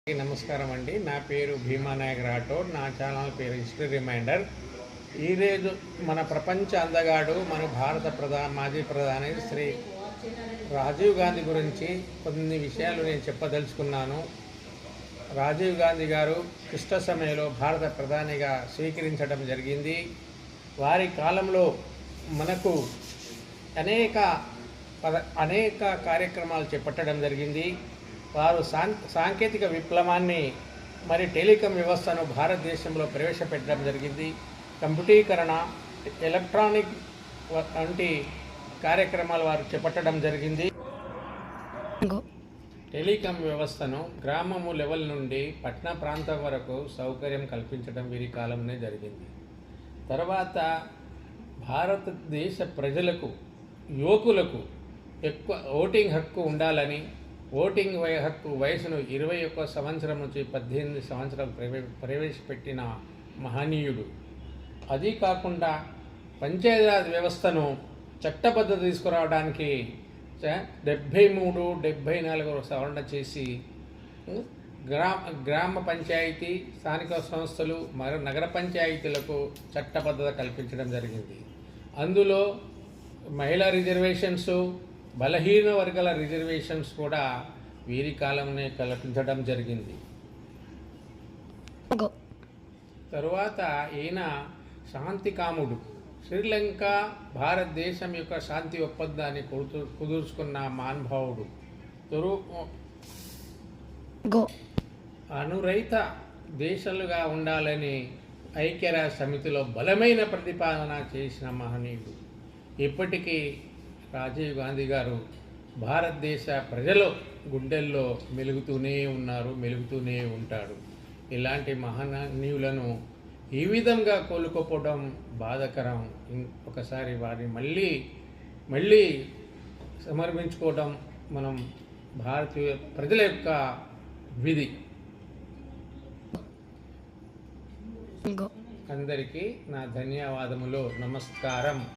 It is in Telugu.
నమస్కారం అండి. నా పేరు భీమానాయక్ రాఠోడ్. నా ఛానల్ పేరు హిస్టరీ రిమైండర్. ఈరోజు మన ప్రపంచ అందగాడు, మన భారత మాజీ ప్రధాని శ్రీ రాజీవ్ గాంధీ గురించి కొన్ని విషయాలు నేను చెప్పదలుచుకున్నాను. రాజీవ్ గాంధీ గారు క్లిష్ట సమయంలో భారత ప్రధానిగా స్వీకరించడం జరిగింది. వారి కాలంలో మనకు అనేక కార్యక్రమాలు చేపట్టడం జరిగింది. వారు సాంకేతిక విప్లవాన్ని టెలికాం వ్యవస్థను భారతదేశంలో ప్రవేశపెట్టడం జరిగింది. కంప్యూటీకరణ, ఎలక్ట్రానిక్ వంటి కార్యక్రమాలు వారు చేపట్టడం జరిగింది. టెలికాం వ్యవస్థను గ్రామము లెవెల్ నుండి పట్టణ ప్రాంతం వరకు సౌకర్యం కల్పించడం వీరి కాలంలో జరిగింది. తర్వాత భారతదేశ ప్రజలకు, యువకులకు ఎక్కువ ఓటింగ్ హక్కు ఉండాలని, ఓటింగ్ హక్కు వయసును 21 సంవత్సరం నుంచి 18 సంవత్సరాలు ప్రవేశపెట్టిన మహనీయుడు. అది కాకుండా పంచాయతీరాజ్ వ్యవస్థను చట్టబద్ధత తీసుకురావడానికి 73, 74 సవరణ చేసి గ్రామ పంచాయతీ, స్థానిక సంస్థలు మరియు నగర పంచాయతీలకు చట్టబద్ధత కల్పించడం జరిగింది. అందులో మహిళా రిజర్వేషన్స్, బలహీన వర్గాల రిజర్వేషన్స్ కూడా వీరి కాలంలో కల్పించడం జరిగింది. తరువాత ఈయన శాంతికాముడు. శ్రీలంక భారతదేశం యొక్క శాంతి ఒప్పందాన్ని కుదుర్చుకున్న మహానుభావుడు. అనురైత దేశాలుగా ఉండాలని ఐక్యరాజ్య సమితిలో బలమైన ప్రతిపాదన చేసిన మహనీయుడు. ఇప్పటికీ రాజీవ్ గాంధీ గారు భారతదేశ ప్రజల గుండెల్లో మెలుగుతూనే ఉంటాడు. ఇలాంటి మహనీయులను ఈ విధంగా కోలుకోపోవడం బాధాకరం. ఒకసారి వారిని మళ్ళీ సమర్పించుకోవడం మనం భారతీయ ప్రజల యొక్క విధి. అందరికీ నా ధన్యవాదములు. నమస్కారం.